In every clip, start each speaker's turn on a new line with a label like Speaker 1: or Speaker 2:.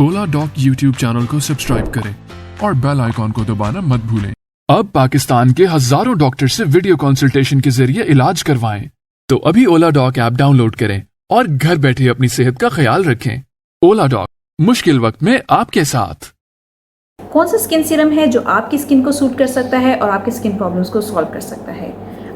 Speaker 1: ओला dock YouTube channel को subscribe करें और बेल आइकॉन को दबाना मत भूलें। अब पाकिस्तान के हजारों डॉक्टर से वीडियो कंसल्टेशन के जरिए इलाज करवाएं। तो अभी ओला डॉक ऐप डाउनलोड करें और घर बैठे अपनी सेहत का ख्याल रखें। ओला डॉक, मुश्किल वक्त में आपके साथ।
Speaker 2: कौन सा स्किन सीरम है जो आपकी स्किन को सूट कर सकता है और आपके स्किन प्रॉब्लम्स को सॉल्व कर सकता है,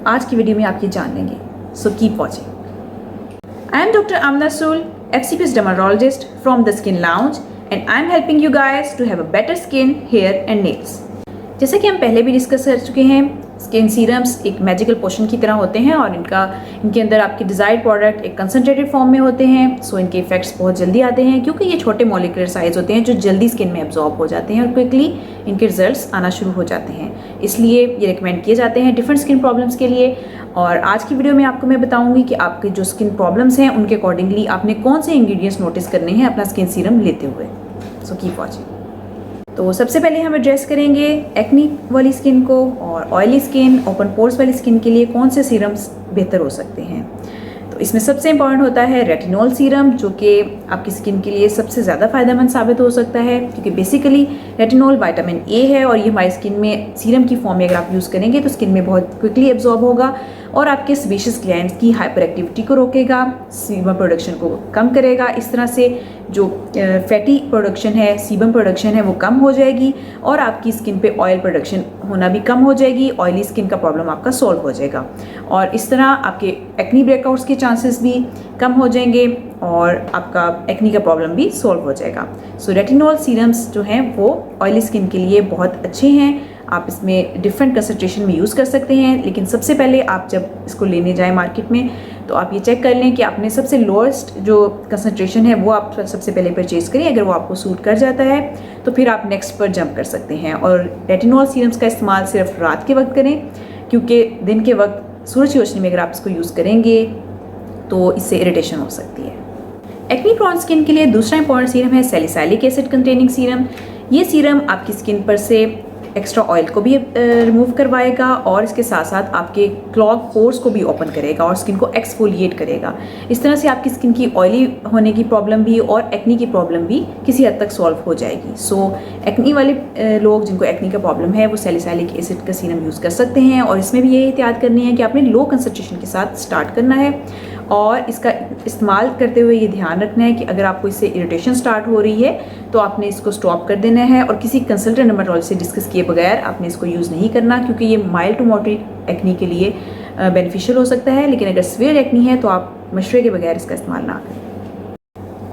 Speaker 2: आज की वीडियो में आप ये जान लेंगे। So keep watching. I am doctor Amna Sool, FCPS dermatologist from the Skin Lounge, and I am helping you guys to have a better skin, hair and nails. जैसे कि हम पहले भी डिस्कस कर चुके हैं, स्किन सीरम्स एक मैजिकल पोशन की तरह होते हैं और इनके अंदर आपके डिज़ायर्ड प्रोडक्ट एक कंसनट्रेटेड फॉर्म में होते हैं। सो इनके इफेक्ट्स बहुत जल्दी आते हैं क्योंकि ये छोटे मॉलिक्यूलर साइज होते हैं जो जल्दी स्किन में एब्जॉर्ब हो जाते हैं और क्विकली इनके रिजल्ट्स आना शुरू हो जाते हैं। इसलिए ये रिकमेंड किए जाते हैं डिफरेंट स्किन प्रॉब्लम्स के लिए। और आज की वीडियो में आपको मैं बताऊंगी कि आपके जो स्किन प्रॉब्लम्स हैं उनके अकॉर्डिंगली आपने कौन से इंग्रेडिएंट्स नोटिस करने हैं अपना स्किन सीरम लेते हुए। सो कीप वॉचिंग। तो सबसे पहले हम एड्रेस करेंगे एक्नी वाली स्किन को, और ऑयली स्किन, ओपन पोर्स वाली स्किन के लिए कौन से सीरम्स बेहतर हो सकते हैं। तो इसमें सबसे इंपॉर्टेंट होता है रेटिनॉल सीरम, जो कि आपकी स्किन के लिए सबसे ज़्यादा फ़ायदेमंद साबित हो सकता है क्योंकि बेसिकली रेटिनॉल विटामिन ए है और ये हमारी स्किन में सीरम की फॉर्म में अगर आप यूज़ करेंगे तो स्किन में बहुत क्विकली एब्जॉर्ब होगा और आपके सेबेशियस ग्लैंड्स की हाइपर एक्टिविटी को रोकेगा, सीबम प्रोडक्शन को कम करेगा। इस तरह से जो फैटी प्रोडक्शन है, सीबम प्रोडक्शन है, वो कम हो जाएगी और आपकी स्किन पे ऑयल प्रोडक्शन होना भी कम हो जाएगी। ऑयली स्किन का प्रॉब्लम आपका सॉल्व हो जाएगा और इस तरह आपके एक्नी ब्रेकआउट्स के चांसेस भी कम हो जाएंगे और आपका एक्नी का प्रॉब्लम भी सॉल्व हो जाएगा। सो रेटिनॉल सीरम्स जो हैं वो ऑयली स्किन के लिए बहुत अच्छे हैं। आप इसमें डिफरेंट कंसंट्रेशन में यूज़ कर सकते हैं, लेकिन सबसे पहले आप जब इसको लेने जाएं मार्केट में तो आप ये चेक कर लें कि आपने सबसे लोएस्ट जो कंसंट्रेशन है वो आप सबसे पहले परचेज़ करें। अगर वो आपको सूट कर जाता है तो फिर आप नेक्स्ट पर जंप कर सकते हैं। और रेटिनॉल सीरम्स का इस्तेमाल सिर्फ रात के वक्त करें क्योंकि दिन के वक्त सूरज की रोशनी में अगर आप इसको यूज़ करेंगे तो इससे इरिटेशन हो सकती है। एक्नी प्रोन स्किन के लिए दूसरा इंपॉर्टेंट सीरम है सैलिसाइलिक एसिड कंटेनिंग सीरम। ये सीरम आपकी स्किन पर से एक्स्ट्रा ऑयल को भी रिमूव करवाएगा और इसके साथ साथ आपके क्लॉग पोर्स को भी ओपन करेगा और स्किन को एक्सफोलिएट करेगा। इस तरह से आपकी स्किन की ऑयली होने की प्रॉब्लम भी और एक्नी की प्रॉब्लम भी किसी हद तक सॉल्व हो जाएगी। सो एक्नी वाले लोग जिनको एक्नी का प्रॉब्लम है वो सैलिसाइलिक एसिड का सीरम यूज़ कर सकते हैं और इसमें भी ये एहतियात करनी है कि आपने लो कंसंट्रेशन के साथ स्टार्ट करना है और इसका इस्तेमाल करते हुए ये ध्यान रखना है कि अगर आपको इससे इरिटेशन स्टार्ट हो रही है तो आपने इसको स्टॉप कर देना है और किसी कंसल्टेंट डर्मेटोलॉजिस्ट से डिस्कस किए बगैर आपने इसको यूज़ नहीं करना क्योंकि ये माइल्ड टू मॉडरेट एक्नी के लिए बेनिफिशियल हो सकता है। लेकिन अगर सीवियर एक्नी है तो आप मशवरे के बगैर इसका इस्तेमाल ना करें।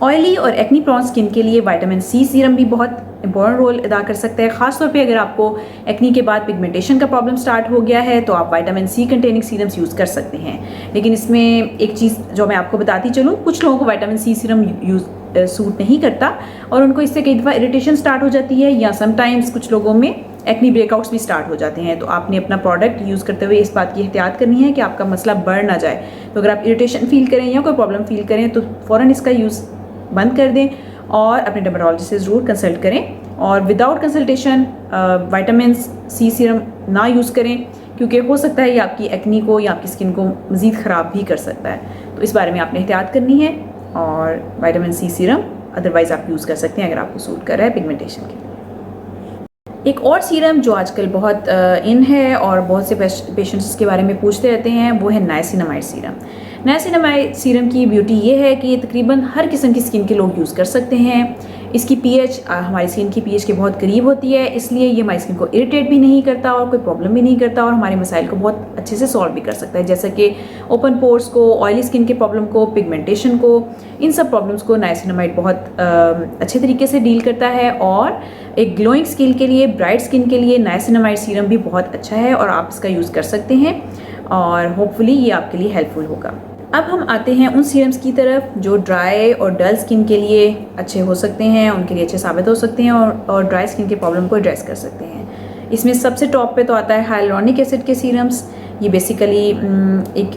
Speaker 2: ऑयली और एक्नी प्रोन स्किन के लिए विटामिन सी सीरम भी बहुत इंपॉर्टेंट रोल अदा कर सकता है। खासतौर पे अगर आपको एक्नी के बाद पिगमेंटेशन का प्रॉब्लम स्टार्ट हो गया है तो आप vitamin C containing serums use कर सकते हैं। लेकिन इसमें एक चीज़ जो मैं आपको बताती चलूँ, कुछ लोगों को विटामिन सी सीरम सूट नहीं करता और उनको इससे कई दफ़ा इरिटेशन स्टार्ट हो जाती है या समटाइम्स कुछ लोगों में एक्नी ब्रेकआउट्स भी स्टार्ट हो जाते हैं। तो आपने अपना प्रोडक्ट यूज़ करते हुए इस बात की एहतियात करनी है कि आपका मसला बढ़ ना जाए। तो अगर आप इरिटेशन फील करें या कोई प्रॉब्लम फील करें तो फ़ौरन इसका यूज़ बंद कर दें और अपने डर्मेटोलॉजिस्ट से ज़रूर कंसल्ट करें और without consultation vitamin C serum ना यूज़ करें क्योंकि हो सकता है ये आपकी एक्नी को या आपकी स्किन को मज़ीद ख़राब भी कर सकता है। तो इस बारे में आपने एहतियात करनी है और विटामिन सी सीरम अदरवाइज़ आप यूज़ कर सकते हैं अगर आपको सूट कर रहा है पिगमेंटेशन के लिए। एक और सीरम जो आजकल बहुत इन है और बहुत से पेशेंट्स इसके बारे में पूछते रहते हैं वो है नाइसिनामाइड सीरम। नाइसिनामाइड सीरम की ब्यूटी ये है कि ये तकरीबन हर किस्म की स्किन के लोग यूज़ कर सकते हैं। इसकी पीएच हमारी स्किन की पीएच के बहुत करीब होती है, इसलिए ये हमारी स्किन को इरिटेट भी नहीं करता और कोई प्रॉब्लम भी नहीं करता और हमारे मसाइल को बहुत अच्छे से सॉल्व भी कर सकता है, जैसे कि ओपन पोर्स को, ऑयली स्किन के प्रॉब्लम को, पिगमेंटेशन को, इन सब प्रॉब्लम्स को नाइसिनामाइड बहुत अच्छे तरीके से डील करता है। और एक ग्लोइंग स्किन के लिए, ब्राइट स्किन के लिए नाइसिनामाइड सीरम भी बहुत अच्छा है और आप इसका यूज़ कर सकते हैं और होपफुली ये आपके लिए हेल्पफुल होगा। अब हम आते हैं उन सीरम्स की तरफ जो ड्राई और डल स्किन के लिए अच्छे हो सकते हैं, उनके लिए अच्छे साबित हो सकते हैं और ड्राई स्किन के प्रॉब्लम को एड्रेस कर सकते हैं। इसमें सबसे टॉप पे तो आता है हाइलुरोनिक एसिड के सीरम्स। ये बेसिकली एक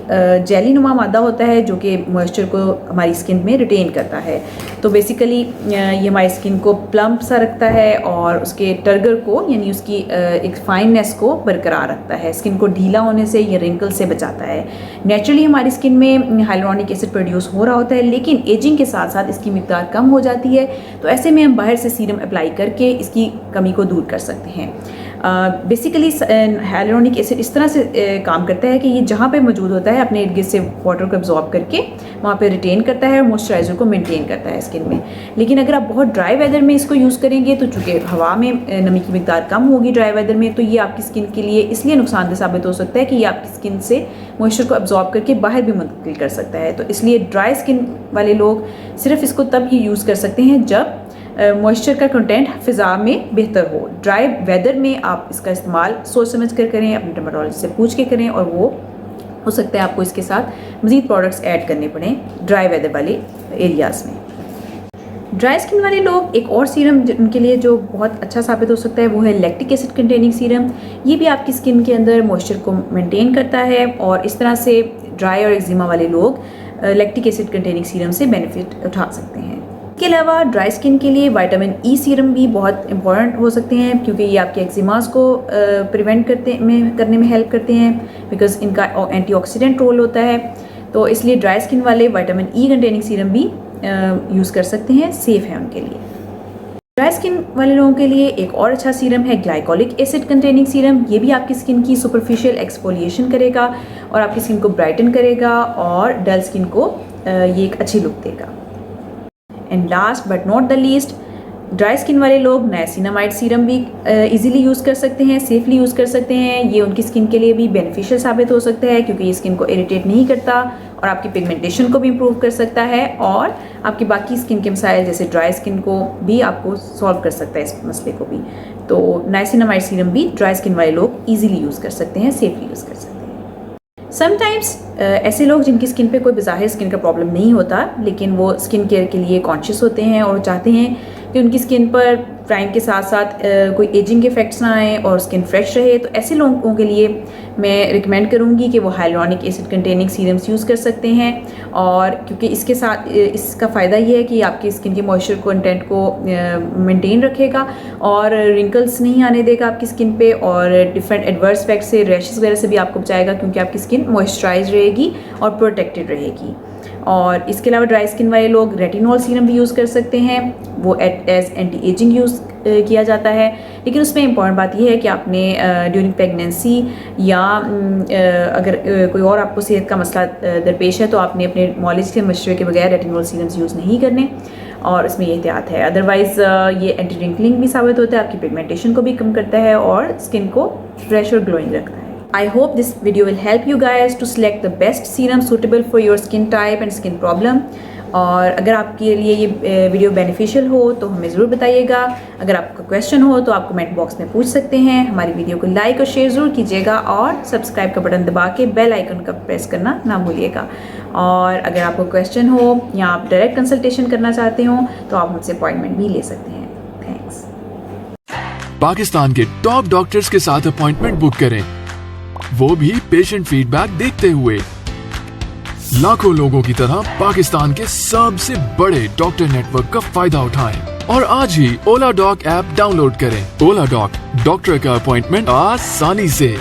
Speaker 2: जेली नुमा मादा होता है जो कि मॉइस्चर को हमारी स्किन में रिटेन करता है। तो बेसिकली ये हमारी स्किन को प्लम्प सा रखता है और उसके टर्गर को यानी उसकी एक फाइननेस को बरकरार रखता है, स्किन को ढीला होने से या रिंकल से बचाता है। नेचुरली हमारी स्किन में हाइलुरोनिक एसिड प्रोड्यूस हो रहा होता है, लेकिन एजिंग के साथ साथ इसकी मिकदार कम हो जाती है। तो ऐसे में हम बाहर से सीरम अप्लाई करके इसकी कमी को दूर कर सकते हैं। बेसिकली हाइलुरोनिक एसिड इस तरह से काम करता है कि ये जहाँ पे मौजूद होता है अपने इर्द गिर्द से वाटर को एब्जॉर्ब करके वहाँ पे रिटेन करता है और मॉइस्चराइजर को मेंटेन करता है स्किन में। लेकिन अगर आप बहुत ड्राई वेदर में इसको यूज़ करेंगे तो चूँकि हवा में नमी की मिकदार कम होगी ड्राई वेदर में, तो ये आपकी स्किन के लिए इसलिए नुकसानदेह साबित हो सकता है कि ये आपकी स्किन से मॉइस्चर को एब्जॉर्ब करके बाहर भी मुंतकिल कर सकता है। तो इसलिए ड्राई स्किन वाले लोग सिर्फ इसको तब ही यूज़ कर सकते हैं जब मॉइस्चर का कंटेंट फ़िज़ा में बेहतर हो। ड्राई वेदर में आप इसका इस्तेमाल सोच समझ कर करें, अपने डर्मेटोलॉजिस्ट से पूछ के करें, और वो हो सकता है आपको इसके साथ मज़ीद प्रोडक्ट्स ऐड करने पड़ें ड्राई वेदर वाले एरियाज़ में। ड्राई स्किन वाले लोग एक और सीरम उनके लिए जो बहुत अच्छा साबित हो सकता है वो है लैक्टिक एसिड कंटेनिंग सीरम। ये भी आपकी स्किन के अंदर मॉइस्चर को मेंटेन करता है और इस तरह से ड्राई और एक्जिमा वाले लोग लैक्टिक एसिड कंटेनिंग सीरम से बेनिफिट उठा सकते हैं। इसके अलावा ड्राई स्किन के लिए विटामिन ई सीरम भी बहुत इंपॉर्टेंट हो सकते हैं, क्योंकि ये आपके एक्जिमास को प्रिवेंट करने में हेल्प करते हैं, बिकॉज इनका एंटीऑक्सीडेंट रोल होता है। तो इसलिए ड्राई स्किन वाले विटामिन ई कंटेनिंग सीरम भी यूज़ कर सकते हैं, सेफ़ है उनके लिए। ड्राई स्किन वाले लोगों के लिए एक और अच्छा सीरम है ग्लाइकोलिक एसिड कंटेनिंग सीरम। ये भी आपकी स्किन की सुपरफिशियल एक्सफोलिएशन करेगा और आपकी स्किन को ब्राइटन करेगा और डल स्किन को ये एक अच्छी लुक देगा। And last but not the least, dry skin वाले लोग नाइसिनामाइड सीरम भी इजीली यूज़ कर सकते हैं, सेफली यूज़ कर सकते हैं। ये उनकी स्किन के लिए भी बेनिफिशियल साबित हो सकता है, क्योंकि ये स्किन को इरिटेट नहीं करता और आपकी पिगमेंटेशन को भी इम्प्रूव कर सकता है और आपकी बाकी स्किन के मसाइल जैसे ड्राई स्किन को भी आपको सॉल्व कर सकता है, इस मसले को भी। तो नाइसिनामाइड सीरम भी ड्राई स्किन वाले लोग ईजिली यूज़ कर सकते हैं, सेफली यूज़ कर सकते हैं। समटाइम्स ऐसे लोग जिनकी स्किन पे कोई बाहिर स्किन का प्रॉब्लम नहीं होता, लेकिन वो स्किन केयर के लिए कॉन्शियस होते हैं और चाहते हैं कि उनकी स्किन पर टाइम के साथ साथ कोई एजिंग इफेक्ट्स ना आए और स्किन फ्रेश रहे, तो ऐसे लोगों के लिए मैं रिकमेंड करूँगी कि वो hyaluronic acid containing serums use कर सकते हैं। और क्योंकि इसके साथ इसका फ़ायदा ये है कि आपकी स्किन के मॉइस्चर कंटेंट को मेंटेन रखेगा और रिंकल्स नहीं आने देगा आपकी स्किन पे, और डिफरेंट एडवर्स इफेक्ट से, रैशेस वगैरह से भी आपको बचाएगा, क्योंकि आपकी स्किन मॉइस्चराइज रहेगी और प्रोटेक्टेड रहेगी। और इसके अलावा ड्राई स्किन वाले लोग रेटिनॉल सीरम भी यूज़ कर सकते हैं, वो एज एंटी एजिंग यूज़ किया जाता है। लेकिन उसमें इंपॉर्टेंट बात यह है कि आपने ड्यूरिंग प्रेगनेंसी या अगर कोई और आपको सेहत का मसला दरपेश है तो आपने अपने नॉलेज के मशवरे के बगैर रेटिनॉल सीरम्स यूज़ नहीं करने, और इसमें ये एहतियात है। अदरवाइज़ ये एंटी रिंकलिंग भी साबित होता है, आपकी पिगमेंटेशन को भी कम करता है और स्किन को फ्रेश और ग्लोइंग रखता है। I hope this video will help you guys to select the best serum suitable for your skin type and skin problem. और अगर आपके लिए ये वीडियो बेनिफिशियल हो तो हमें ज़रूर बताइएगा। अगर आपका क्वेश्चन हो तो आप कमेंट बॉक्स में पूछ सकते हैं। हमारी वीडियो को लाइक और शेयर ज़रूर कीजिएगा और सब्सक्राइब का बटन दबा के बेल आइकन का प्रेस करना ना भूलिएगा। और अगर आपको क्वेश्चन हो या आप डायरेक्ट कंसल्टेशन करना चाहते हो तो आप मुझसे अपॉइंटमेंट भी ले सकते हैं। थैंक्स।
Speaker 1: पाकिस्तान के टॉप डॉक्टर्स के साथ अपॉइंटमेंट बुक करें, वो भी पेशेंट फीडबैक देखते हुए। लाखों लोगों की तरह पाकिस्तान के सबसे बड़े डॉक्टर नेटवर्क का फायदा उठाएं और आज ही ओला डॉक ऐप डाउनलोड करें। ओला डॉक, डॉक्टर का अपॉइंटमेंट आसानी से।